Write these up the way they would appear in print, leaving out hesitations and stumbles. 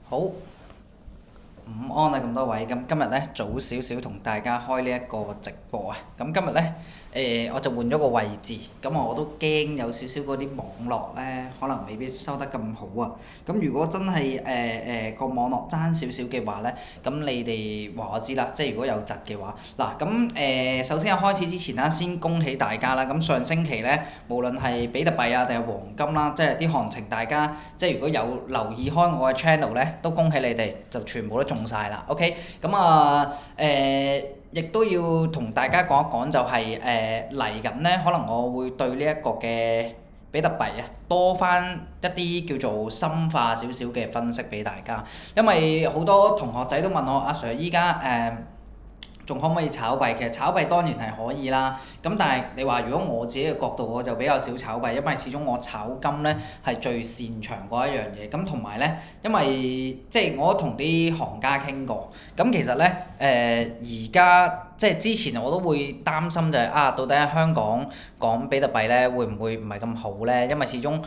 好，午安啊咁多位，咁今日咧早少少同大家開呢一個直播啊，咁今日咧我就換咗個位置，咁我都驚有少少嗰啲網絡咧可能未必收得咁好啊，咁如果真係個網絡爭少少嘅話咧，咁你哋話我知啦，即係如果有窒嘅話，嗱咁首先喺開始之前啦，先恭喜大家啦，咁上星期咧無論係比特幣啊定係黃金啦，即係啲行情大家即係如果有留意開我嘅 channel 咧，都恭喜你哋就全部都中晒啦，OK，咁亦都要同大家講一講就係嚟緊咧，可能我會對呢一個嘅比特幣啊多翻一啲叫做深化少少嘅分析俾大家，因為好多同學仔都問我阿 Sir 依家仲可唔可以炒幣？其實炒幣當然係可以啦，咁但係你話如果我自己嘅角度，我就比較少炒幣，因為始終我炒金咧係最擅長嗰一樣嘢。咁同埋咧，因為即係我都同啲行家傾過，咁其實咧而家即係之前我都會擔心就係到底喺香港講比特幣咧會唔會唔係咁好咧？因為始終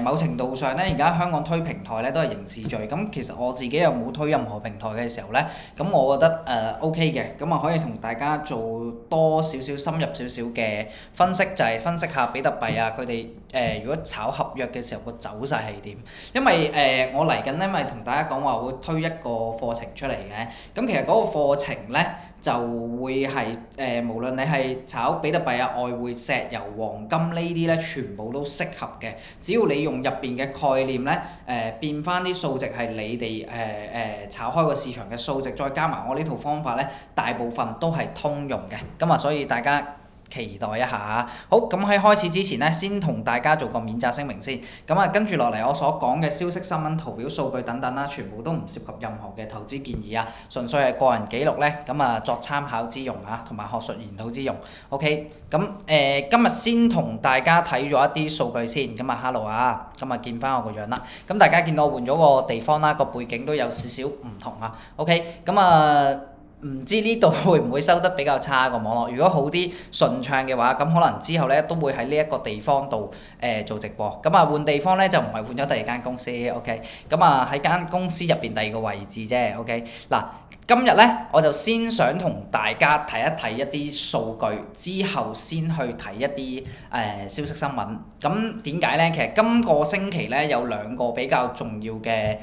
某程度上咧，而家香港推平台咧都係刑事罪。咁其實我自己又冇推任何平台嘅時候咧，咁我覺得OK 嘅，咁可以同大家做多少少深入少少嘅分析，就係分析下比特幣啊，佢哋如果炒合約嘅時候個走勢係點？因為我嚟緊咧咪同大家講話會推一個課程出嚟嘅，咁其實嗰個課程咧就會係無論你係炒比特幣啊、外匯、石油、黃金呢啲咧，全部都適合嘅。只要你用入邊嘅概念咧，變翻啲數值係你哋炒開個市場嘅數值，再加埋我呢套方法咧，大部分都係通用嘅。咁所以大家期待一下嚇。好，咁喺開始之前咧，先同大家做個免責聲明先。跟住落嚟我所講嘅消息、新聞、圖表、數據等等啦，全部都唔涉及任何嘅投資建議啊，純粹係個人記錄咧，作參考之用啊，同埋學術研討之用。OK，今日先同大家睇咗一啲數據先。Hello 啊，見翻我個樣啦。咁大家見到我換咗個地方啦，個背景都有少少唔同啊。OK，唔知呢度會唔會收得比較差個網絡？如果好啲順暢嘅話，咁可能之後咧都會喺呢一個地方度做直播。換地方咧就唔係換咗第二間公司，OK。喺間公司入邊第二個位置啫，OK。嗱，今日咧我就先想同大家睇一睇一啲數據，之後先去睇一啲消息新聞。咁點解咧？其實今個星期咧有兩個比較重要嘅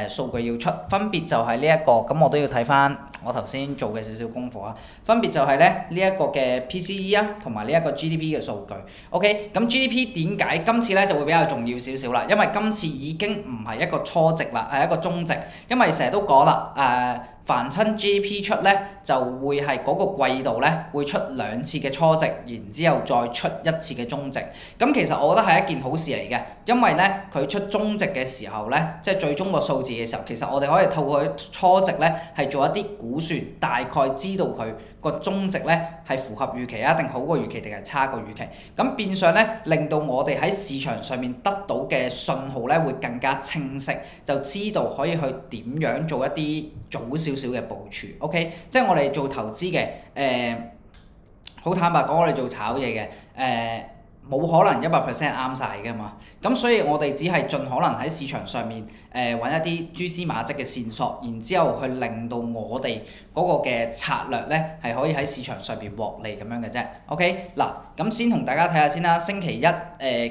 數據要出，分別就係呢一個，咁我都要睇翻我頭先做嘅少少功課啊，分別就係咧呢一個嘅 PCE 啊，同埋呢一個 GDP 嘅數據。OK， 咁 GDP 點解今次咧就會比較重要少少啦？因為今次已經唔係一個初值啦，係一個中值。因為成日都講啦，凡親 GDP 出咧，就會係嗰個季度咧會出兩次嘅初值，然之後再出一次嘅中值。咁其實我覺得係一件好事嚟嘅，因為咧佢出中值嘅時候咧，即係最終個數字嘅時候，其實我哋可以透過初值咧係做一啲估算，大概知道佢個中值咧係符合預期啊，定好過預期定係差過預期。咁變相咧令到我哋喺市場上面得到嘅信號咧會更加清晰，就知道可以去點樣做一啲早少少嘅部署。OK， 即係我哋做投資嘅，好坦白講，我哋做炒嘢嘅，冇可能100% 啱晒㗎嘛。咁所以我哋只係盡可能喺市場上面揾一啲蛛絲馬跡嘅線索，然之後去令到我哋嗰個嘅策略咧係可以喺市場上邊獲利咁樣嘅啫。OK， 嗱，咁先同大家睇下先啦。星期一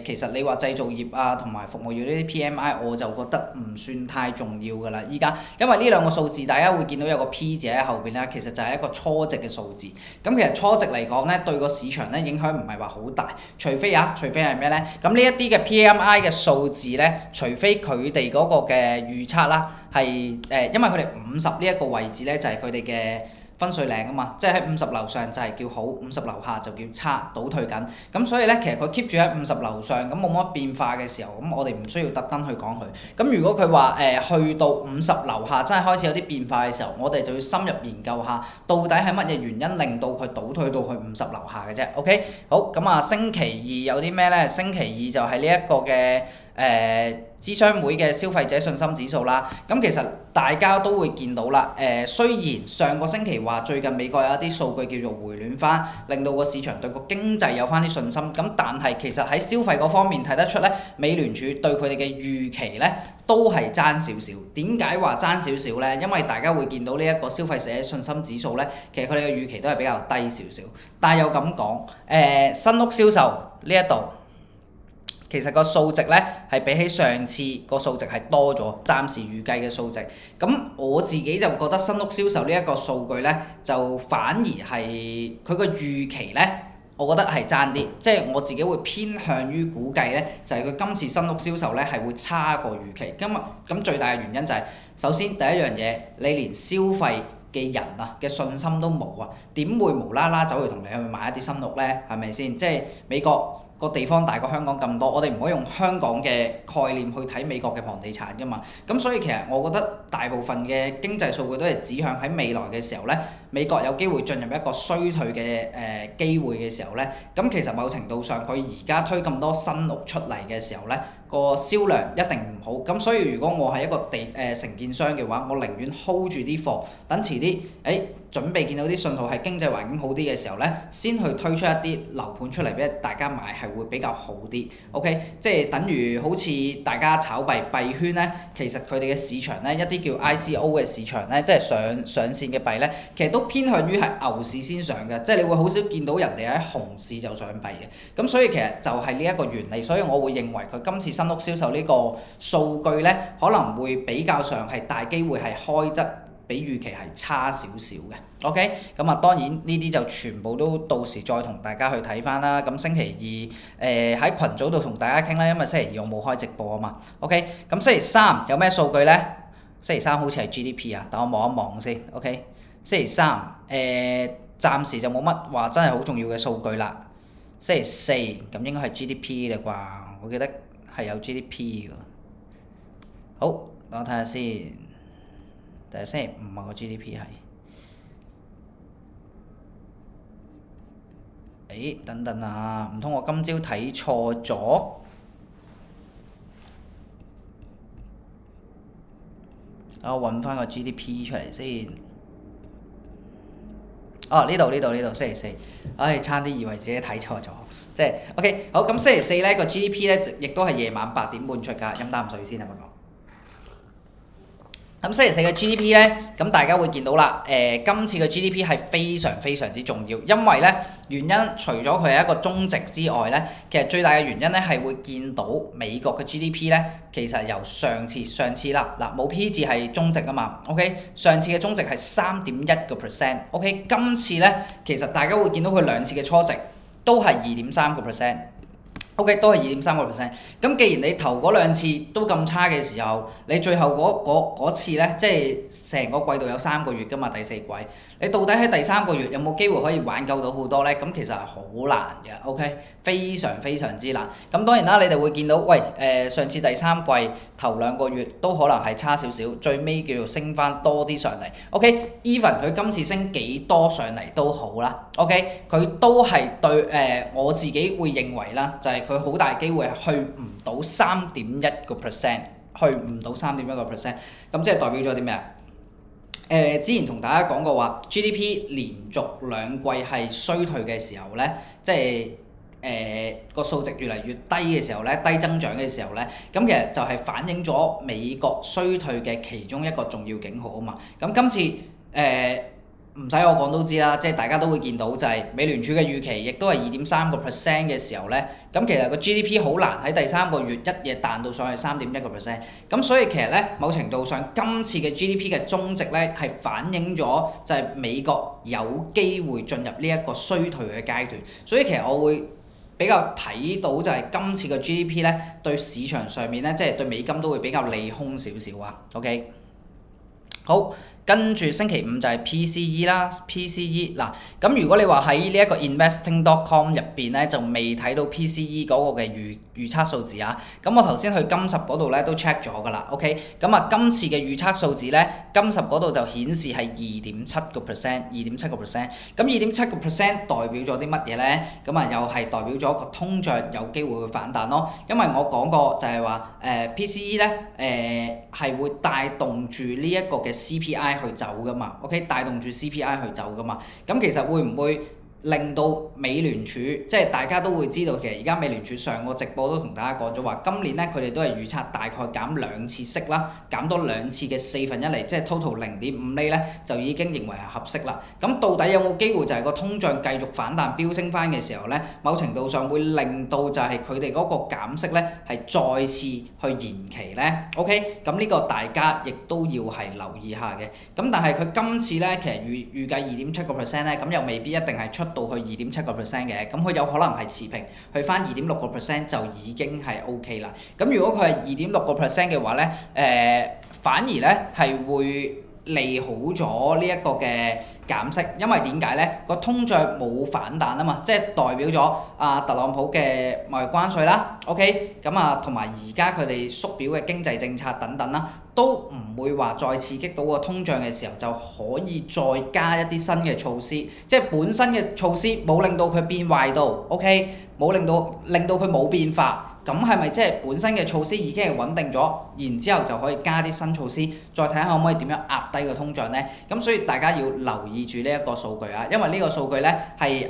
其實你話製造業啊同埋服務業呢啲 PMI 我就覺得唔算太重要㗎啦。依家因為呢兩個數字大家會見到有個 P 字喺後邊啦，其實就係一個初值嘅數字。咁其實初值嚟講咧對個市場咧影響唔係話好大，除非係咩咧？咁呢一啲嘅 PMI 嘅數字咧，除非佢哋嗰個嘅預測啦，係因為佢哋50呢一個位置咧，就係佢哋嘅分水嶺啊嘛，即係喺50樓上就係叫好，50樓下就叫差，倒退緊。咁所以咧，其實佢 keep 住喺50樓上，咁冇乜變化嘅時候，咁我哋唔需要特登去講佢。咁如果佢話去到50樓下真係開始有啲變化嘅時候，我哋就要深入研究下，到底係乜嘢原因令到佢倒退到去50樓下嘅啫。OK， 好，星期二有啲咩咧？星期二就係呢一個嘅諮商會嘅消費者信心指數啦。咁其實大家都會見到啦。雖然上個星期話最近美國有一啲數據叫做回暖翻，令到個市場對個經濟有翻啲信心。咁但係其實喺消費嗰方面睇得出咧，美聯儲對佢哋嘅預期咧都係爭少少。點解話爭少少咧？因為大家會見到呢一個消費者信心指數咧，其實佢哋嘅預期都係比較低少少。但係又咁講，新屋銷售呢一度。其實個數值咧係比起上次個數值係多咗，暫時預計嘅數值。咁我自己就覺得新屋銷售呢一個數據咧，就反而係佢個預期咧，我覺得係爭啲。即係我自己會偏向於估計咧，就係佢今次新屋銷售咧係會差過預期。咁最大嘅原因就係首先第一樣嘢，你連消費嘅人啊嘅信心都冇啊，點會無啦啦走去同你去買一啲新屋咧？係咪先？即係美國個地方大過香港咁多，我哋唔可以用香港嘅概念去睇美國嘅房地產㗎嘛。咁所以其實我覺得大部分嘅經濟數據都係指向喺未來嘅時候咧，美國有機會進入一個衰退嘅機會嘅時候咧，咁其實某程度上佢而家推咁多新屋出嚟嘅時候咧，個銷量一定唔好。咁所以如果我係一個承建商嘅話，我寧願 hold 住啲貨，等遲啲準備見到啲信號係經濟環境好啲嘅時候咧，先去推出一啲樓盤出嚟俾大家買，係會比較好啲。OK， 即係等於好似大家炒幣圈咧，其實佢哋嘅市場咧，一啲叫 ICO 嘅市場咧，即係上線嘅幣咧，其實都偏向於係牛市先上嘅，即係你會好少見到人哋喺熊市就上幣嘅。咁所以其實就係呢一個原理，所以我會認為佢今次新屋銷售呢個數據咧，可能會比較上係大機會係開得比預期係差少少嘅。OK， 咁啊當然呢啲就全部都到時再同大家去睇翻啦。咁星期二喺群組度同大家傾啦，因為星期二我冇開直播啊嘛。OK， 咁星期三有咩數據咧？星期三好似係 GDP 啊，等我望一望先。OK， 星期三暫時就冇乜話真係好重要嘅數據啦。星期四咁應該係 GDP 啦啩，我記得係有 GDP 㗎。好，等我睇下先。第日星期五啊個 GDP 係。等等啊，唔通我今朝睇錯咗？我揾翻個 GDP 出嚟先。哦，呢度星期四。差啲以為自己睇錯咗。即係 OK， 好，咁星期四咧個 GDP 咧亦都係夜晚8點半出㗎，飲啖水先啊，不過。咁星期四嘅 GDP 咧，咁大家會見到啦。今次嘅 GDP 係非常非常之重要，因為咧原因除咗佢係一個中值之外咧，其實最大嘅原因咧係會見到美國嘅 GDP 咧，其實由上次啦，冇 P 字係中值啊嘛。OK， 上次嘅中值係3.1%。OK， 今次咧其實大家會見到佢兩次嘅初值都係2.3%。OK， 都係2.3%。咁既然你頭嗰兩次都咁差嘅時候，你最後嗰次咧，即係成個季度有3個月㗎嘛，第四季，你到底喺第3個月有冇機會可以挽救到好多咧？咁其實係好難嘅。OK， 非常非常之難。咁當然啦，你哋會見到，上次第三季頭2個月都可能係差少少，最尾叫做升翻多啲上嚟。OK，even 佢今次升幾多上嚟都好啦。OK， 佢都係對我自己會認為啦，就係佢好大機會係去唔到3.1%，去唔到3.1%。咁即係代表咗啲咩啊？之前同大家講過話 GDP 連續2季係衰退嘅時候咧，即係個數值越嚟越低嘅時候咧，低增長嘅時候咧，咁其實就係反映咗美國衰退嘅其中一個重要警號啊嘛。咁今次唔使我講都知啦，即係大家都會見到就係美聯儲嘅預期亦都係2.3% 嘅時候咧，咁其實個 GDP 好難喺第3個月一夜彈到上去3.1%。咁所以其實咧，某程度上今次嘅 GDP 嘅中值咧係反映咗就係美國有機會進入呢一個衰退嘅階段。所以其實我會比較睇到就係今次嘅 GDP 咧對市場上面咧，即係對美金都會比較利空少少啊。OK， 好。跟住星期五就係 PCE 啦，PCE 嗱，咁如果你話喺呢一個 investing.com 入邊咧就未睇到 PCE 嗰個嘅預測數字啊，咁我頭先去金十嗰度咧都 check 咗㗎啦，OK，咁啊今次嘅預測數字咧，金十嗰度就顯示係2.7%，2.7%，咁2.7%代表咗啲乜嘢咧？咁啊又係代表咗個通脹有機會會反彈咯，因為我講過就係話PCE 咧係會帶動住呢一個嘅 CPI 去走噶嘛 ，OK， 帶動住 CPI 去走噶嘛，咁其實會唔會令到美聯儲，即係大家都會知道，其實而家美聯儲上個直播都同大家講咗話，今年咧佢哋都係預測大概減2次息啦，減多2次嘅1/4厘，即係 total 0.5厘咧，就已經認為係合適啦。咁到底有冇機會就係個通脹繼續反彈飆升翻嘅時候咧，某程度上會令到就係佢哋嗰個減息咧係再次去延期咧 ？OK， 咁呢個大家亦都要係留意下嘅。咁但係佢今次咧其實預計2.7%咧，咁又未必一定係出到去2.7% 嘅，咁佢有可能係持平，去翻2.6% 就已經係 OK 啦。咁如果佢係2.6% 嘅話咧，反而咧係會利好咗呢一個嘅減息，因為點解咧？個通脹冇反彈啊嘛，即係代表咗特朗普嘅貿易關稅啦 ，OK， 咁啊同埋而家佢哋縮表嘅經濟政策等等啦，都唔會話再刺激到個通脹嘅時候，就可以再加一啲新嘅措施，即係本身嘅措施冇令到佢變壞到 ，OK， 冇令到佢冇變化。咁係咪即係本身嘅措施已經係穩定咗，然之後就可以加啲新措施，再睇下可唔可以點樣壓低個通脹呢？咁所以大家要留意住呢一個數據啊，因為呢個數據呢係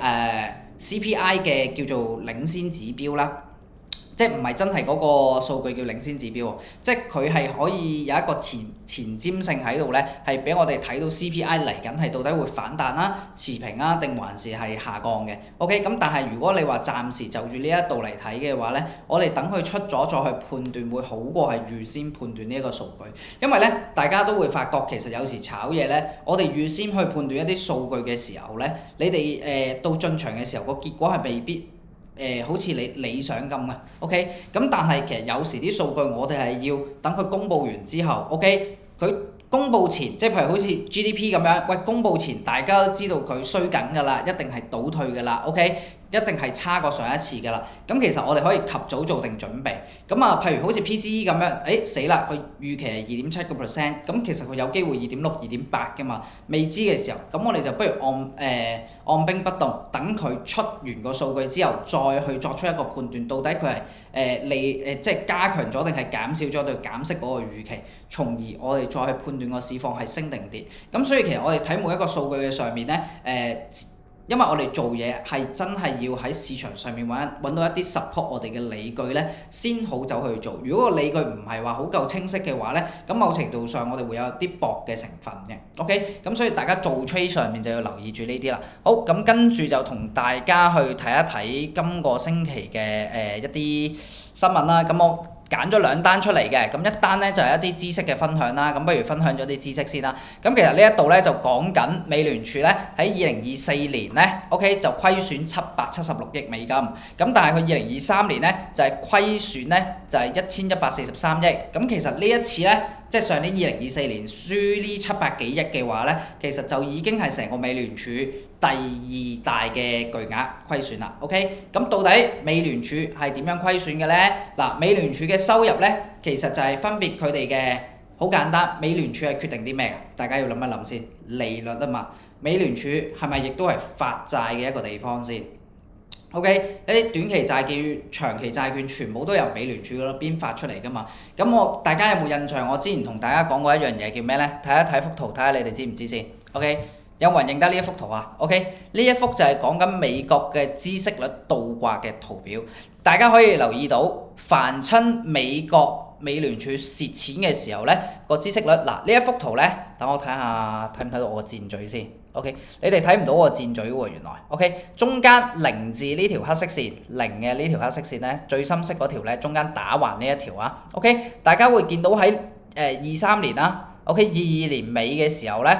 CPI 嘅叫做領先指標啦。即係唔係真係嗰個數據叫領先指標喎，即係佢係可以有一個前瞻性喺度咧，係俾我哋睇到 CPI 嚟緊係到底會反彈啦、持平啊，定還是係下降嘅。OK， 咁但係如果你話暫時就住呢一度嚟睇嘅話咧，我哋等佢出咗再去判斷會好過係預先判斷呢一個數據，因為咧大家都會發覺其實有時炒嘢咧，我哋預先去判斷一啲數據嘅時候咧，你哋到進場嘅時候個結果係未必好似你理想咁嘅 ，OK， 咁但係其實有時啲數據我哋係要等佢公佈完之後 ，OK， 佢公佈前，即係譬如好似 GDP 咁樣，喂，公佈前大家都知道佢衰緊㗎啦，一定係倒退㗎啦 ，OK， 一定係差過上一次㗎啦。咁其實我哋可以及早做定準備。咁啊，譬如好似 PCE 咁樣，死啦，佢預期係2.7%，咁其實佢有機會2.6、2.8㗎嘛，未知嘅時候，咁我哋就不如按兵不動，等佢出完個數據之後，再去作出一個判斷，到底佢係即係加強咗定係減少咗對減息嗰個預期，從而我哋再去判斷個市況係升定跌。咁所以其實我哋睇每一個數據嘅上面咧，因為我哋做嘢係真係要喺市場上面揾到一啲 support 我哋嘅理據咧，先好走去做。如果個理據唔係話好夠清晰嘅話咧，咁某程度上我哋會有啲薄嘅成分嘅。OK， 咁所以大家做 trade 上面就要留意住呢啲啦。好，咁跟住就同大家去睇一睇今個星期嘅一啲新聞啦。咁我揀咗2單出嚟嘅，咁一單咧就係一啲知識嘅分享啦，咁不如分享咗啲知識先啦。咁其實呢一度咧就講緊美聯儲咧喺2024年咧 ，OK 就虧損776億美金，咁但係佢2023年咧就係虧損咧就係1143億，咁其實呢一次咧。即係上年2024年輸呢700幾億嘅話咧，其實就已經係成個美聯儲第2大嘅巨額虧損啦。OK， 咁到底美聯儲係點樣虧損嘅咧？嗱，美聯儲嘅收入咧，其實就係分別佢哋嘅好簡單。美聯儲係決定啲咩？大家要諗一諗先，利率啊嘛。美聯儲係咪亦都係發債嘅一個地方先？OK， 一啲短期債券、長期債券全部都由美聯儲嗰邊發出嚟㗎嘛。咁大家有冇印象？我之前同大家講過一樣嘢叫咩咧？睇一睇幅圖，睇下你哋知唔知先。OK， 有冇人認得呢一幅圖啊 ？OK， 呢一幅就係講緊美國嘅孳息率倒掛嘅圖表。大家可以留意到，凡親美聯儲蝕錢嘅時候咧，個孳息率嗱呢一幅圖咧，等我睇下睇唔睇到我個箭嘴先。OK， 你哋睇唔到我箭嘴喎，原來 OK， 中間0字呢條黑色線，0嘅呢條黑色線咧，最深色嗰條咧，中間打橫呢一條啊 OK， 大家會見到喺23年啦 OK， 22年尾嘅時候咧，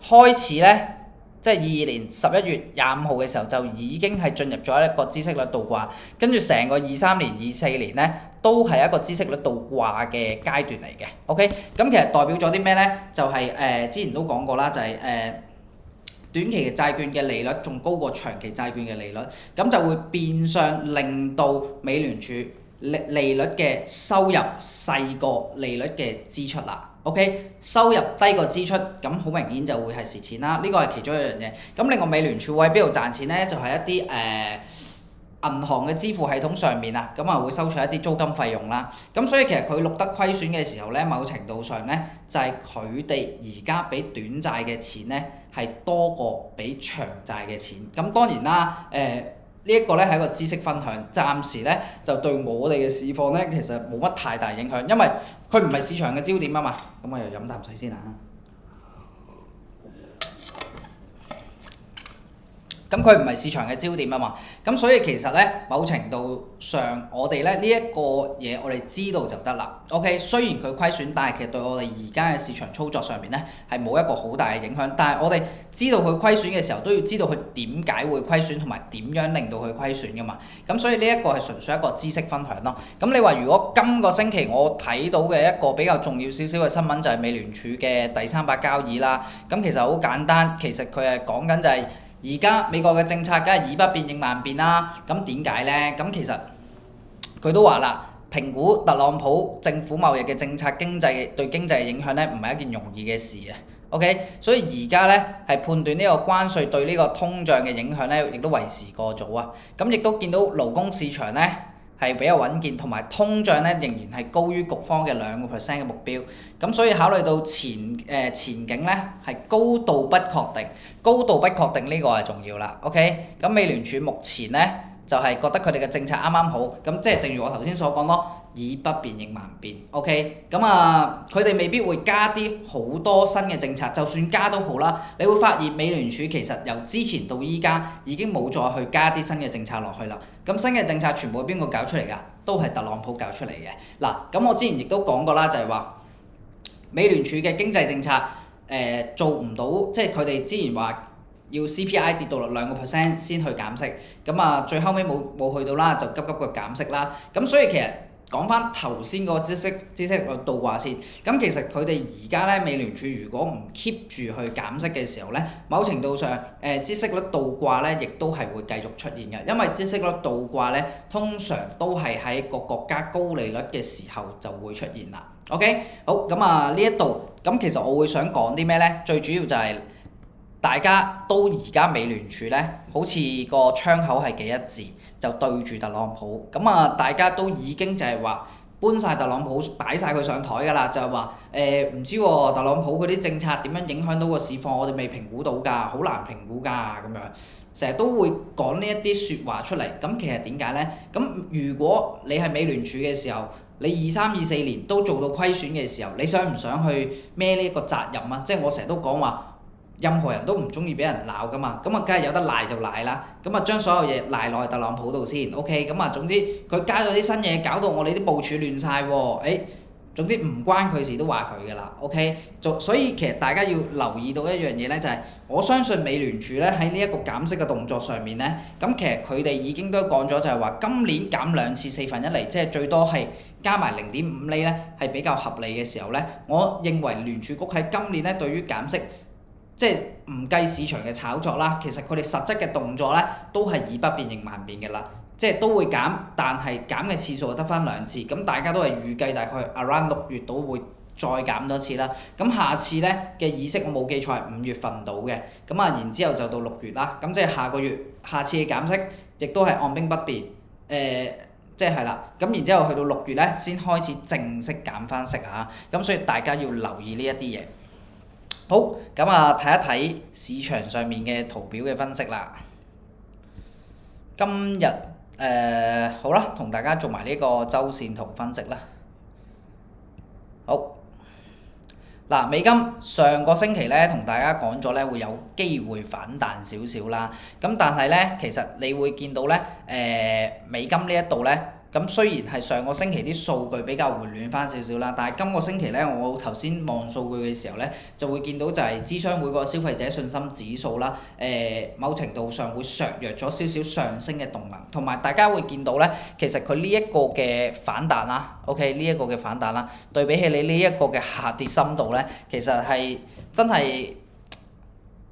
開始咧即係22年11月25號嘅時候就已經係進入咗一個孳息率倒掛，跟住成個23年、24年咧都係一個孳息率倒掛嘅階段嚟嘅。OK，咁其實代表咗啲咩咧？就係、之前都講過啦，就係、短期嘅債券嘅利率仲高過長期債券嘅利率，咁就會變相令到美聯儲利率嘅收入細過利率嘅支出啦。OK， 收入低過支出，咁好明顯就會係蝕錢啦。呢個係其中一樣嘢。咁另外美聯儲會喺邊度賺錢咧？就係、一啲銀行嘅支付系統上面啊，咁啊會收取一啲租金費用啦。咁所以其實佢錄得虧損嘅時候咧，某程度上咧就係佢哋而家俾短債嘅錢咧係多過俾長債嘅錢。咁當然啦，呢一個咧係一個知識分享，暫時咧就對我哋嘅市況咧其實冇乜太大影響，因為佢唔係市場嘅焦點啊嘛。咁我又飲啖水先啊。咁佢唔係市場嘅焦點啊嘛，咁所以其實咧某程度上我哋咧呢一個嘢我哋知道就得啦。OK， 雖然佢虧損，但係其實對我哋而家嘅市場操作上面咧係冇一個好大嘅影響。但係我哋知道佢虧損嘅時候，都要知道佢點解會虧損同埋點樣令到佢虧損噶嘛。咁所以呢一個係純粹一個知識分享咯。咁你話如果今個星期我睇到嘅一個比較重要少少嘅新聞就係美聯儲嘅第三把交椅啦。咁其實好簡單，其實佢係講緊就係而家美國嘅政策梗係以不變應萬變啦。咁點解咧？咁其實佢都話啦，評估特朗普政府貿易嘅政策對經濟嘅影響咧，唔係一件容易嘅事啊。OK， 所以而家咧係判斷呢個關稅對呢個通脹嘅影響咧，亦都為時過早啊。咁亦都見到勞工市場咧係比較穩健，同埋通脹咧仍然係高於局方嘅2%嘅目標。咁所以考慮到前景咧係高度不確定，高度不確定呢個係重要啦。OK， 咁美聯儲目前咧就係覺得佢哋嘅政策啱啱好，咁即係正如我頭先所講咯，以不變應萬變。OK， 咁佢哋未必會加啲好多新嘅政策，就算加都好啦。你會發現美聯儲其實由之前到依家已經冇再去加啲新嘅政策落去啦。咁新嘅政策全部係邊個搞出嚟㗎？都係特朗普搞出嚟嘅。嗱，咁我之前亦都講過啦，就係話美聯儲嘅經濟政策做唔到，即係佢哋之前話要 CPI 跌到落2%先去減息，咁最後尾冇去到啦，就急急腳減息啦。咁所以其實講翻頭先嗰個孳息率倒掛先，咁其實佢哋而家咧美聯儲如果唔 keep 住去減息嘅時候咧，某程度上孳息率倒掛咧亦都係會繼續出現嘅，因為孳息率倒掛咧通常都係喺個國家高利率嘅時候就會出現啦。OK， 好，咁呢一度咁其實我會想講啲咩咧？最主要就係大家都而家美聯儲咧，好似個窗口係幾一致，就對住特朗普。咁大家都已經就係話搬晒特朗普，擺晒佢上台㗎啦，就係話唔知喎，特朗普嗰啲政策點樣影響到個市況，我哋未評估到㗎，好難評估㗎咁樣。成日都會講呢一啲説話出嚟。咁其實點解咧？咁如果你係美聯儲嘅時候，你23、24年都做到虧損嘅時候，你想唔想去孭呢一個責任啊？即係我成日都講話。任何人都唔中意俾人鬧噶嘛，咁梗係有得賴就賴啦，咁將所有嘢賴落去特朗普度先 ，OK， 咁總之佢加咗啲新嘢，搞到我哋啲部署亂晒喎，總之唔關佢事都話佢噶啦 ，OK， 所以其實大家要留意到一樣嘢咧，就係我相信美聯儲咧喺呢一個減息嘅動作上面咧，咁其實佢哋已經都講咗就係話今年減2次1/4厘，即係最多係加埋0.5厘咧，係比較合理嘅時候咧，我認為聯儲局喺今年咧對於減息。即係唔計市場嘅炒作啦，其實佢哋實質嘅動作咧都係以不變應萬變嘅啦，即係都會減，但係減嘅次數就得翻2次，咁大家都係預計大概 around 6月度會再減多次啦。咁下次咧嘅議息我冇記錯係5月份到嘅，咁然之後就到6月啦，咁即係下個月下次嘅減息亦都係按兵不變，即係啦，咁然之後去到6月咧先開始正式減翻息啊，咁所以大家要留意呢一啲嘢。好，咁睇一睇市場上面嘅圖表嘅分析啦。今日好啦，同大家做埋呢個周線圖分析啦。好，嗱，美金上個星期咧同大家講咗咧會有機會反彈少少啦。咁但係咧，其實你會見到咧，美金呢一度咧，咁雖然係上個星期啲數據比較回暖翻少少啦，但係今個星期咧，我頭先望數據嘅時候咧，就會見到就係諮商會個消費者信心指數啦，某程度上會削弱咗少少上升嘅動能，同埋大家會見到咧，其實佢呢一個嘅反彈啦，OK 呢一個嘅反彈啦，對比起你呢一個嘅下跌深度咧，其實係真係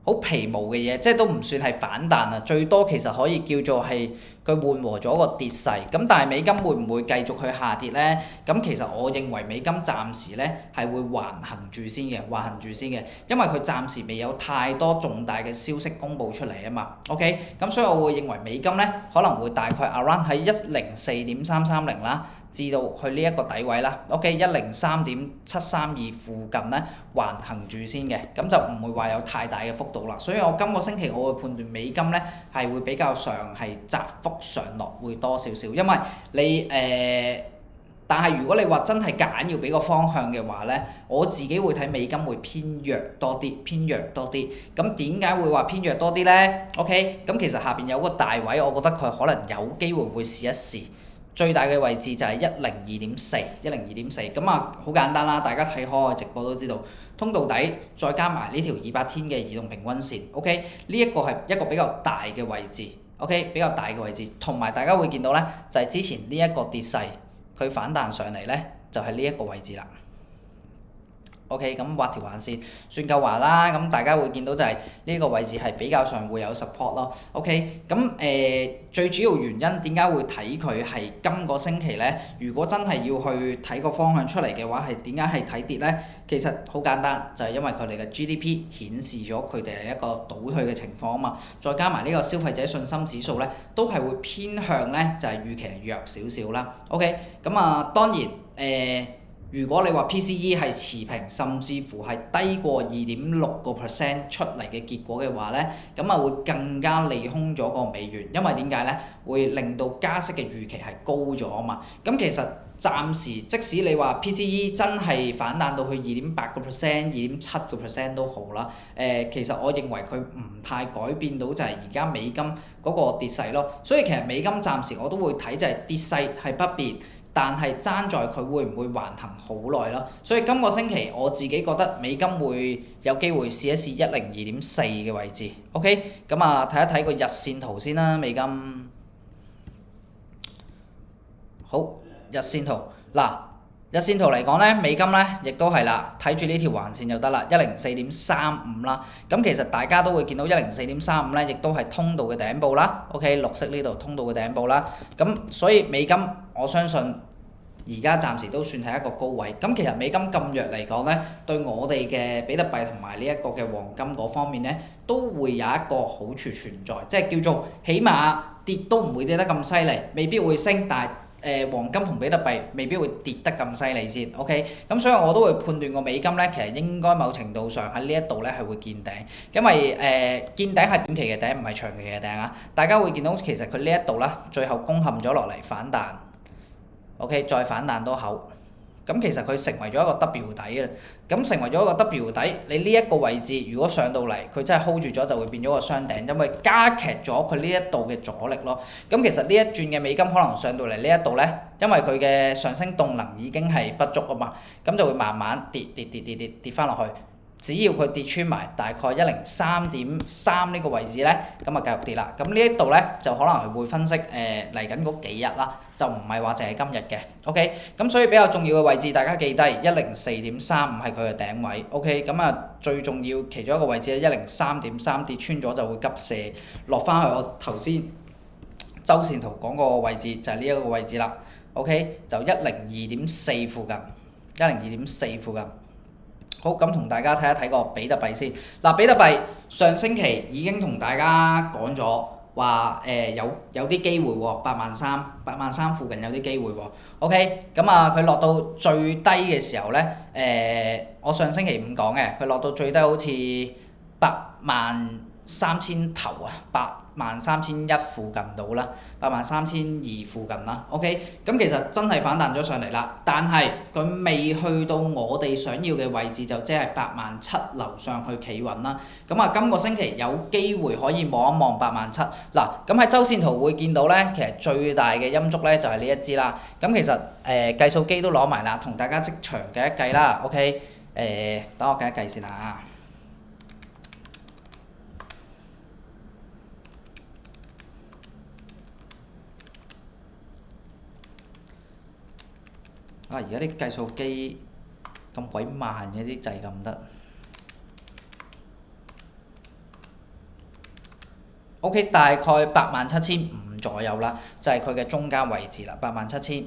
好皮毛嘅嘢，即係都唔算係反彈啊，最多其實可以叫做係佢緩和咗個跌勢。咁但係美金會唔會繼續去下跌咧？咁其實我認為美金暫時咧係會橫行住先嘅，橫行住先嘅，因為佢暫時未有太多重大嘅消息公佈出嚟啊嘛。OK，咁所以我會認為美金咧可能會大概 around 喺104.330啦。至到去呢一個底位啦，OK 103.732附近咧橫行住先嘅，咁就唔會話有太大嘅幅度啦。所以我今個星期我會判斷美金咧係會比較上係窄幅上落會多少少，因為你但係如果你話真係夾硬要俾個方向嘅話咧，我自己會睇美金會偏弱多啲，偏弱多啲。咁點解會話偏弱多啲咧 ？OK， 咁其實下邊有個大位，我覺得佢可能有機會會試一試。最大嘅位置就係102.4，咁啊好簡單啦，大家睇開我直播都知道，通道底再加埋呢條200天嘅移動平均線 ，OK， 呢一個係一個比較大嘅位置 ，OK， 比較大嘅位置，同埋大家會見到咧，就係之前呢一個跌勢，佢反彈上嚟咧，就係呢一個位置啦。OK， 咁畫條橫線算夠橫啦，咁大家會見到就係呢個位置係比較上會有 support 咯。OK，咁最主要原因點解會睇佢係今個星期咧？如果真係要去睇個方向出嚟嘅話，係點解係睇跌咧？其實好簡單，就係因為佢哋嘅 GDP 顯示咗佢哋係一個倒退嘅情況啊嘛，再加埋呢個消費者信心指數咧，都係會偏向咧就係預期係弱少少啦。OK，咁啊當然如果你話 PCE 係持平，甚至乎係低過2.6% 出嚟嘅結果嘅話咧，咁啊會更加利空咗個美元，因為點解咧？會令到加息嘅預期係高咗啊嘛。咁其實暫時即使你話 PCE 真係反彈到去2.8%、2.7% 都好啦，其實我認為佢唔太改變到就係而家美金嗰個跌勢咯。所以其實美金暫時我都會睇就係跌勢係不變。但係爭在佢會唔會橫行好耐咯，所以今個星期我自己覺得美金會有機會試一試102.4嘅位置 ，OK， 咁啊睇一睇個日線圖先啦，美金，好，日線圖，嗱，日線圖嚟講咧，美金咧亦都係啦，睇住呢條橫線就得啦，104.35啦，咁其實大家都會見到104.35咧，亦都係通道嘅頂部啦 ，OK， 綠色呢度通道嘅頂部啦，咁所以美金我相信而家暫時都算係一個高位，咁其實美金咁弱嚟講咧，對我哋嘅比特幣同埋呢一個嘅黃金嗰方面咧，都會有一個好處存在，即係叫做起碼跌都唔會跌得咁犀利，未必會升，但係黃金同比特幣未必會跌得咁犀利先 ，OK， 咁所以我都會判斷個美金咧，其實應該某程度上喺呢一度咧係會見頂，因為見頂係短期嘅頂，唔係長期嘅頂啊！大家會見到其實佢呢一度啦，最後攻陷咗落嚟反彈。OK， 再反彈多口，咁其實佢成為咗一個 W 底嘅，咁成為咗一個 W 底，你呢一個位置如果上到嚟，佢真係 hold 住咗就會變咗個雙頂，因為加劇咗佢呢一度嘅阻力咯。咁其實呢一轉嘅美金可能上到嚟呢一度咧，因為佢嘅上升動能已經係不足啊嘛，咁就會慢慢跌翻落去。只要佢跌穿埋大概103.3呢個位置咧，咁啊繼續跌啦。咁呢一度咧就可能係會分析嚟緊嗰幾日啦，就唔係話淨係今日嘅。OK，咁所以比較重要嘅位置大家記低104.35係佢嘅頂位。OK，咁啊最重要其中一個位置係103.3跌穿咗就會急瀉落翻去我頭先周線圖講個位置，就係呢一個位置啦。OK，就102.4附近，102.4附近。好，咁同大家睇一睇個比特幣先。嗱，比特幣上星期已經同大家講咗，話有啲機會喎，83,000附近有啲機會喎。OK，咁啊佢落到最低嘅時候咧，我上星期五講嘅，佢落到最低好似83000頭啊， 83,100附近到啦，83,200附近啦，OK，咁其實真係反彈咗上嚟啦，但係佢未去到我哋想要嘅位置，就即係87,000樓上去企穩啦。咁啊，今個星期有機會可以望一望87,000嗱，咁喺周線圖會見到咧，其實最大嘅陰燭咧就係呢一支啦。咁其實計數機都攞埋啦，同大家即場計一計啦，OK，等我計一計先啊。而家啲計數機咁鬼慢嘅，啲掣撳唔得。OK， 大概87,500左右啦，就係佢嘅中間位置啦，87,500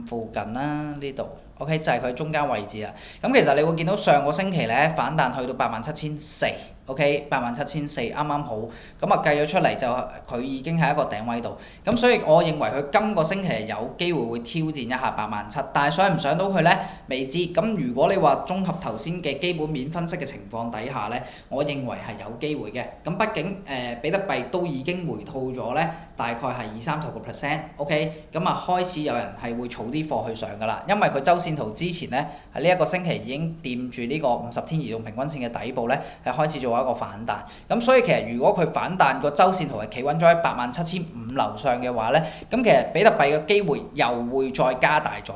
附近啦呢度。OK， 就係佢中間位置啦。咁其實你會見到上個星期咧反彈去到87,400，OK， 87,400啱啱好。咁啊計咗出嚟就佢已經喺一個頂位度。咁所以我認為佢今個星期係有機會會挑戰一下87,000，但係上唔上到去咧未知。咁如果你話綜合頭先嘅基本面分析嘅情況底下咧，我認為係有機會嘅。咁畢竟比特幣都已經回吐咗咧，大概係20-30%，OK， 咁啊開始有人係會儲啲貨去上㗎啦，因為佢周線圖之前咧喺呢一個星期已經掂住呢個50天移動平均線嘅底部咧，係開始做一個反彈。咁所以其實如果佢反彈個周線圖係企穩咗喺87,500樓上嘅話咧，咁其實比特幣嘅機會又會再加大咗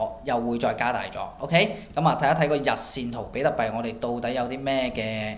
，OK， 咁啊睇一睇個日線圖，比特幣我哋到底有啲咩嘅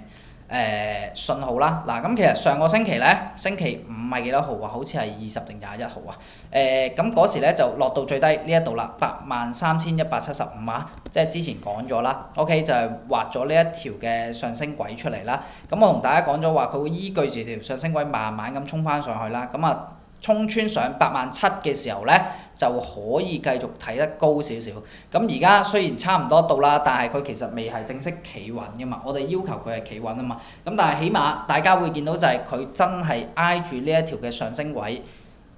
信號啦。嗱，咁其實上個星期咧，星期五係幾多號啊？好似係20定21號啊。咁嗰時咧就落到最低呢一度啦，83,175啊，即係之前講咗啦。OK， 就係畫咗呢一條嘅上升軌出嚟啦。咁我同大家講咗話，佢會依據住條上升軌慢慢咁衝翻上去啦。咁啊，衝穿上87,000嘅時候咧，就可以繼續睇得高少少。咁而家雖然差唔多到啦，但係佢其實未係正式企穩㗎嘛。我哋要求佢係企穩啊嘛。咁但係起碼大家會見到就係佢真係挨住呢一條嘅上升軌，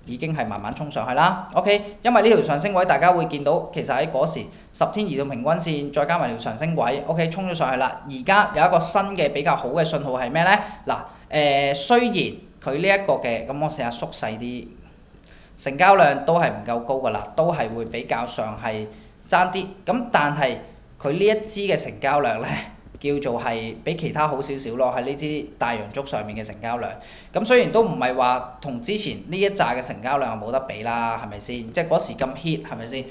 已經係慢慢衝上去啦。OK， 因為呢條上升軌大家會見到，其實喺嗰時10天移動平均線再加埋條上升軌 ，OK， 衝咗上去啦。而家有一個新嘅比較好嘅信號係咩咧？嗱，雖然佢呢一個嘅，咁我試下縮細啲，成交量都係唔夠高㗎啦，都係會比較上係爭啲。咁但係佢呢一支嘅成交量咧，叫做係比其他好少少咯，喺呢支大陽燭上面嘅成交量。咁雖然都唔係話同之前呢一紮嘅成交量冇得比啦，係咪先？即係嗰時咁 hit 係咪先？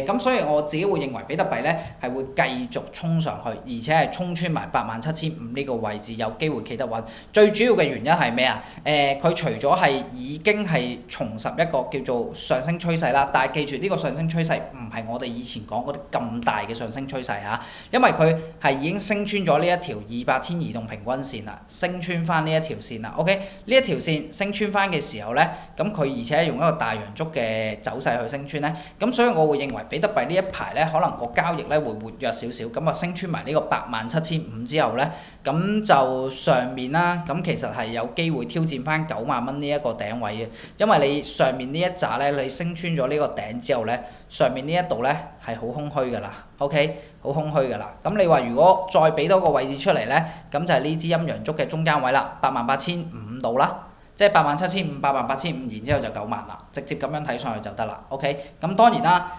咁所以我自己會認為比特幣咧係會繼續衝上去，而且係衝穿埋87,500呢個位置，有機會企得穩。最主要嘅原因係咩啊？佢除咗係已經係重拾一個叫做上升趨勢啦，但係記住呢個上升趨勢唔係我哋以前講嗰啲咁大嘅上升趨勢嚇，因為佢係已經升穿咗呢一條200天移動平均線啦，升穿翻呢一條線啦 ，OK， 呢一條線升穿翻嘅時候咧，咁佢而且係用一個大陽燭嘅走勢去升穿咧，咁所以我會認為比特幣呢一排咧，可能個交易咧會活躍少少，咁啊升穿埋呢個87,500之後咧，咁就上面啦，咁其實係有機會挑戰翻9萬蚊呢一個頂位嘅，因為你上面呢一紮咧，你升穿咗呢個頂之後咧，上面呢一度咧係好空虛㗎啦 ，OK， 好空虛㗎啦。咁你話如果再俾多個位置出嚟咧，咁就係呢支陰陽燭嘅中間位啦，88,500度啦。即係87,500、88,500，然之後就9萬啦，直接咁樣睇上去就得啦。OK， 咁當然啦，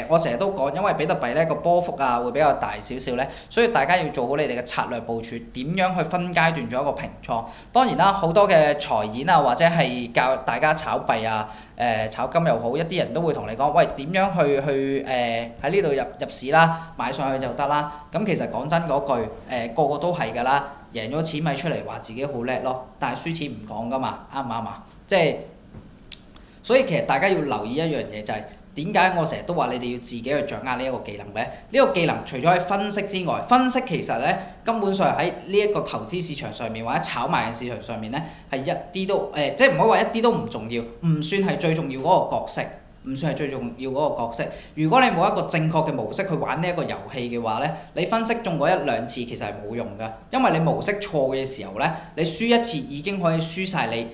我成日都講，因為比特幣咧個波幅啊會比較大少少咧，所以大家要做好你哋嘅策略部署，點樣去分階段做一個平倉。當然啦，好多嘅財演啊，或者係教大家炒幣啊、炒金又好，一啲人都會同你講，喂，點樣去喺呢度入市啦，買上去就得啦。咁其實講真嗰句，個個都係㗎啦。贏咗錢咪出嚟話自己好叻咯，但係輸錢唔講㗎嘛，啱唔啱啊？即係，所以其實大家要留意一樣嘢就係點解我成日都話你哋要自己去掌握呢一個技能咧？呢個技能除咗係分析之外，分析其實咧根本上喺呢一個投資市場上面或者炒賣嘅市場上面咧係一啲都即係唔好話一啲都唔重要，唔算係最重要嗰個角色。唔算係最重要嗰個角色。如果你冇一個正確嘅模式去玩呢一個遊戲嘅話咧，你分析中嗰一兩次其實係冇用㗎，因為你模式錯嘅時候咧，你輸一次已經可以輸晒你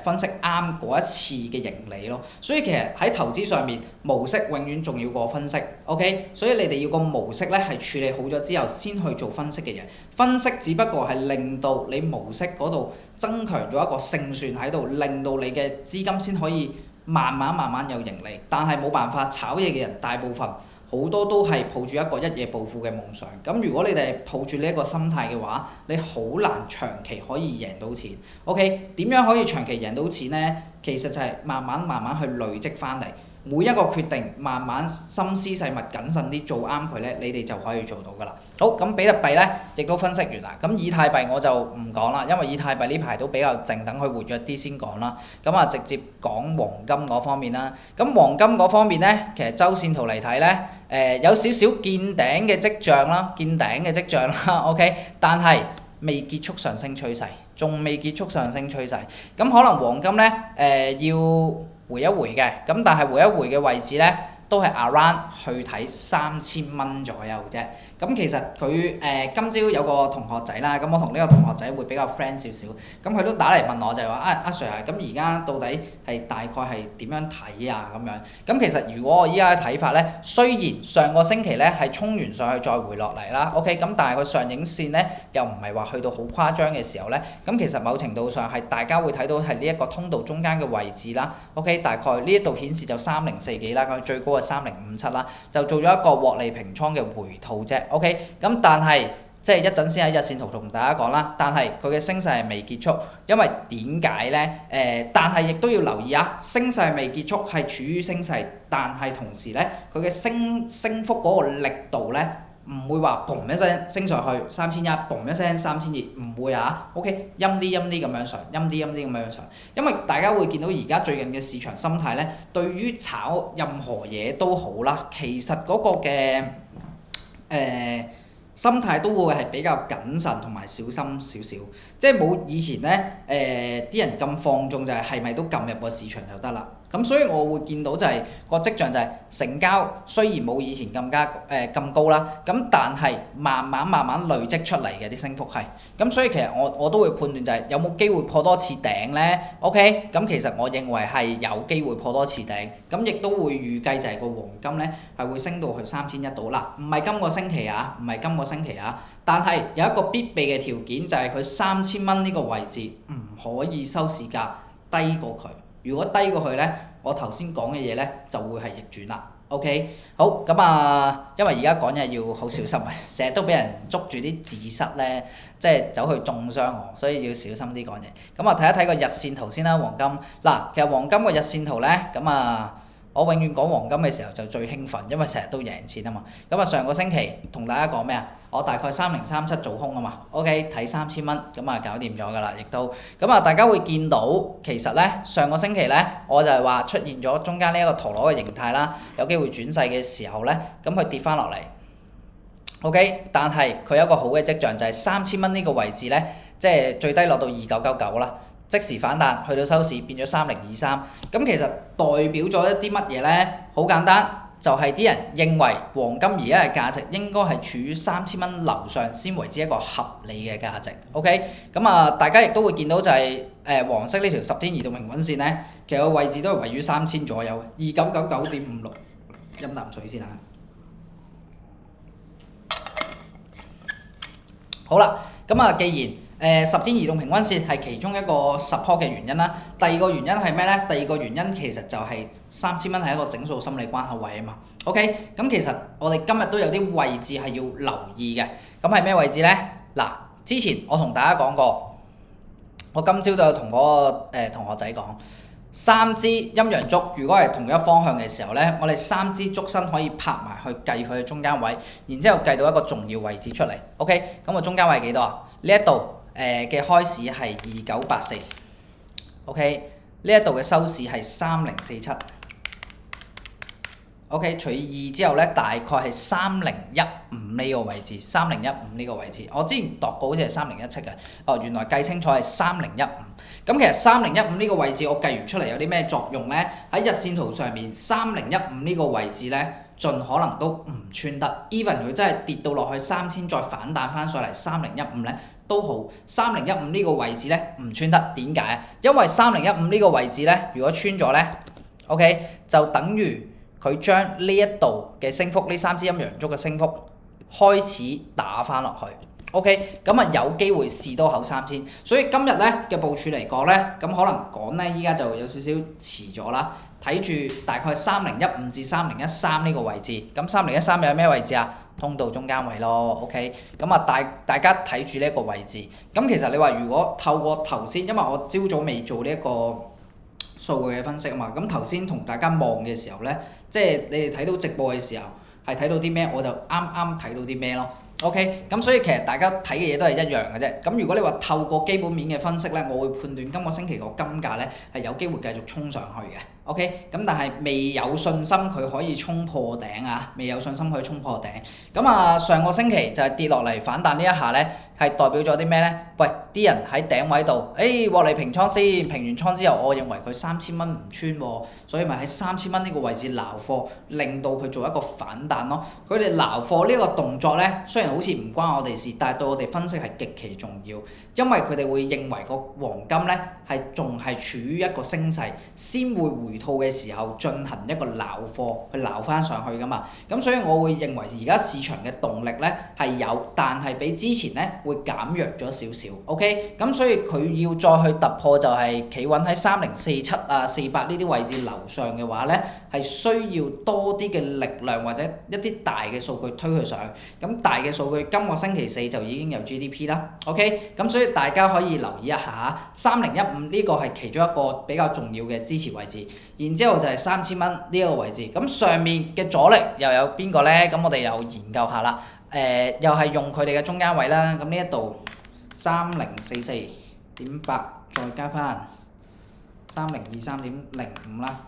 分析啱嗰一次嘅盈利咯。所以其實喺投資上面，模式永遠重要過分析。OK，所以你哋要個模式咧係處理好咗之後先去做分析嘅嘢。分析只不過係令到你模式嗰度增強咗一個勝算喺度，令到你嘅資金先可以慢慢有盈利。但係冇辦法，炒嘢嘅人大部分好多都係抱住一個一夜暴富嘅夢想。咁如果你哋係抱住呢一個心態嘅話，你好難長期可以贏到錢。OK， 點樣可以長期贏到錢呢？其實就係慢慢去累積翻嚟。每一個決定慢慢心思細密謹慎啲做啱佢咧，你哋就可以做到噶啦。好，咁比特幣咧亦都分析完啦。咁以太幣我就唔講啦，因為以太幣呢排都比較靜，等佢活躍啲先講啦。咁啊，直接講黃金嗰方面啦。咁黃金嗰方面咧，其實周線圖嚟睇咧，有少少見頂嘅跡象啦，見頂嘅跡象啦。OK， 但係未結束上升趨勢，仲未結束上升趨勢。咁可能黃金咧，要回一回嘅，咁但係回一回嘅位置咧，都係 around 去睇3000蚊左右啫。咁其實佢今朝有個同學仔啦，咁我同呢個同學仔會比較 friend 少少，咁佢都打嚟問我就係話阿 Sir 啊，咁而家到底係大概係點樣睇啊咁樣？咁其實如果我依家嘅睇法咧，雖然上個星期咧係衝完上去再回落嚟啦，OK， 咁但係佢上影線咧又唔係話去到好誇張嘅時候咧，咁其實某程度上係大家會睇到係呢一個通道中間嘅位置啦，OK， 大概呢一度顯示就3040幾啦，佢最高係3057啦，就做咗一個獲利平倉嘅回吐啫。OK， 咁但係即係一陣先喺日線圖同大家講啦，但係佢嘅升勢係未結束，因為點解咧？但係亦都要留意啊，升勢未結束係處於升勢，但係同時咧，佢嘅升幅嗰個力度咧，唔會話砰一聲升上去3100，砰一聲3200，唔會啊。OK， 陰啲咁樣上，陰啲咁樣上，因為大家會見到而家最近嘅市場心態咧，對於炒任何嘢都好啦，其實嗰個嘅心態都會係比較謹慎同埋小心少少，即係冇以前咧啲人咁放縱，就係咪都撳入個市場就得啦。咁所以我會見到就係個跡象就係成交雖然冇以前咁高啦，咁但係慢慢累積出嚟嘅啲升幅係，咁所以其實我都會判斷就係有冇機會破多次頂咧 ？OK， 咁其實我認為係有機會破多次頂，咁亦都會預計就係個黃金咧係會升到去3100度啦，唔係今個星期啊，但係有一個必備嘅條件就係佢3000蚊呢個位置唔可以收市價低過佢。如果低過去咧，我頭先講嘅嘢咧就會係逆轉啦。OK， 好咁啊，因為而家講嘢要好小心啊，成日都俾人捉住啲字蝨咧，即係走去中傷我，所以要小心啲講嘢。咁啊，睇一睇個日線圖先啦，黃金嗱，其實黃金個日線圖咧，咁啊。我永遠講黃金嘅時候就最興奮，因為成日都贏錢啊嘛。咁啊，上個星期同大家講咩啊？我大概3037做空啊嘛。OK， 睇3000蚊，咁啊搞掂咗㗎啦，亦都咁啊，大家會見到其實咧上個星期咧，我就係話出現咗中間呢一個陀螺嘅形態啦，有機會轉勢嘅時候咧，咁佢跌翻落嚟。OK， 但係佢有一個好嘅跡象就係3000蚊呢個位置咧，即係最低落到2999啦。即時反彈去到收市變咗3023，咁其實代表咗一啲乜嘢咧？好簡單，就係啲人認為黃金而家嘅價值應該係處於3000蚊樓上先為之一個合理嘅價值。OK， 咁啊，大家亦都會見到就係黃色呢條10天移動平均線咧，其實個位置都係位於3000左右，2999.56。飲啖水先嚇。好啦，咁啊，既然10天移動平均線係其中一個 support 嘅原因啦。第二個原因係咩咧？第二個原因其實就係3000蚊係一個整數心理關口位啊嘛。OK， 咁其實我哋今日都有啲位置係要留意嘅。咁係咩位置咧？嗱，之前我同大家講過，我今朝都有同嗰個同學仔講，3支陰陽燭如果係同一方向嘅時候咧，我哋3支燭身可以拍埋去計佢嘅中間位，然之後計到一個重要位置出嚟。OK， 咁個中間位係幾多啊？呢一度嘅開市係2984 ，OK， 呢一度嘅收市係3047 ，OK， 除以2之後咧，大概係3015呢個位置，3015呢個位置，我之前度過好似係3017嘅，哦，原來計清楚係3015，咁其實3015呢個位置我計完出嚟有啲咩作用咧？喺日線圖上面，3015呢個位置咧，盡可能都唔穿得 ，even 佢真係跌到落去3000再反彈翻上嚟3015咧都好，3015呢個位置咧唔穿得，點解啊？因為3015呢個位置咧，如果穿咗咧 ，OK 就等於佢將呢一度嘅升幅，呢3支陰陽燭嘅升幅開始打翻落去。OK， 咁啊有機會試多口3000，所以今日咧嘅部署嚟講咧，咁可能講咧依家就有少少遲咗啦，睇住大概3015至3013呢個位置，咁3013有咩位置啊？通道中間位咯 ，OK， 咁啊大家睇住呢一個位置，咁其實你話如果透過頭先，因為我朝早未做呢一個數據嘅分析啊嘛，咁頭先同大家望嘅時候咧，即係你哋睇到直播嘅時候係睇到啲咩，我就啱啱睇到啲咩咯。OK， 咁所以其實大家睇嘅嘢都係一樣嘅啫。咁如果你話透過基本面嘅分析咧，我會判斷今個星期個金價咧係有機會繼續衝上去嘅。OK， 咁但係未有信心佢可以衝破頂啊，未有信心可以衝破頂。咁啊，上個星期就係跌落嚟反彈呢一下咧，係代表咗啲咩咧？喂，啲人喺頂位度，獲利平倉先，平完倉之後，我認為佢3000蚊唔穿喎，所以咪喺3000蚊呢個位置撈貨，令到佢做一個反彈咯。佢哋撈貨呢個動作咧，雖然好似唔關我哋事，但係對我哋分析係極其重要，因為佢哋會認為個黃金咧係仲係處於一個升勢，先會回吐嘅時候進行一個撈貨去撈翻上去噶嘛。咁所以我會認為而家市場嘅動力咧係有，但係比之前咧會減弱咗少少。OK， 咁所以佢要再去突破就係企穩喺3047啊48呢啲位置樓上嘅話咧，係需要多啲嘅力量或者一啲大嘅數據推佢上去。咁大嘅數據今個星期4就已經有 GDP 啦。OK， 咁所以大家可以留意一下3015呢個係其中一個比較重要嘅支持位置。然之後就係3000蚊呢一個位置。咁上面嘅阻力又有邊個咧？咁我哋又研究下啦。又係用佢哋嘅中間位啦。咁呢一度3044.8再加翻3023.05啦。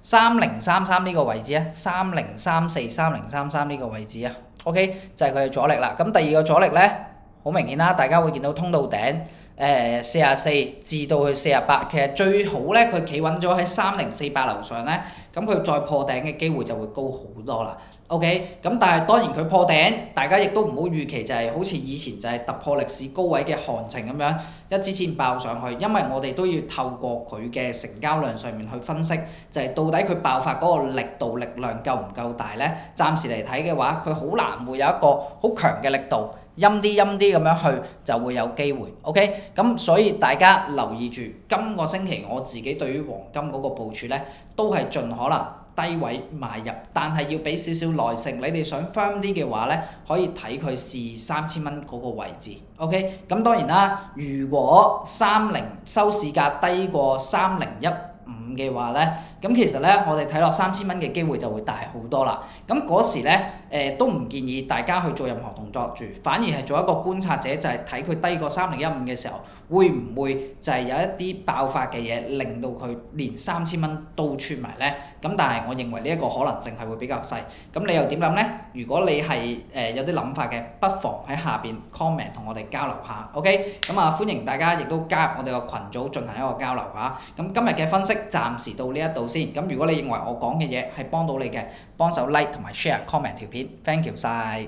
3033呢個位置啊，3034、3033呢個位置啊 ，OK 就係佢嘅阻力啦。咁第二個阻力咧，好明顯啦，大家會見到通道頂44至到去48，其實最好咧佢企穩咗喺3048樓上咧，咁佢再破頂嘅機會就會高好多啦。OK， 咁但係當然佢破頂，大家亦都唔好預期就係好似以前就係突破歷史高位嘅行情咁樣一支箭爆上去，因為我哋都要透過佢嘅成交量上面去分析，就係到底佢爆發嗰個力度力量夠唔夠大咧？暫時嚟睇嘅話，佢好難會有一個好強嘅力度，陰啲咁樣去就會有機會。OK， 咁所以大家留意住今個星期我自己對於黃金嗰個部署咧，都係盡可能低位買入，但係要俾少少耐性。你哋想 firm 啲嘅話咧，可以睇佢試3000蚊嗰個位置。OK， 咁當然啦，如果30收市價低過3015嘅話咧，咁其實咧我哋睇落3000蚊嘅機會就會大好多啦。咁嗰時咧都唔建議大家去做任何動作住，反而係做一個觀察者，就係睇佢低過3015嘅時候，會唔會就係有一啲爆發嘅嘢，令到佢連3000蚊都穿埋咧？咁但係我認為呢一個可能性係會比較細。咁你又點諗咧？如果你係有啲諗法嘅，不妨喺下邊 comment 同我哋交流下。OK， 咁啊歡迎大家亦都加入我哋個群組進行一個交流嚇。咁今日嘅分析暫時到呢一度先。咁如果你認為我講嘅嘢係幫到你嘅，幫手 like 同埋 share comment 條片，thank you 晒。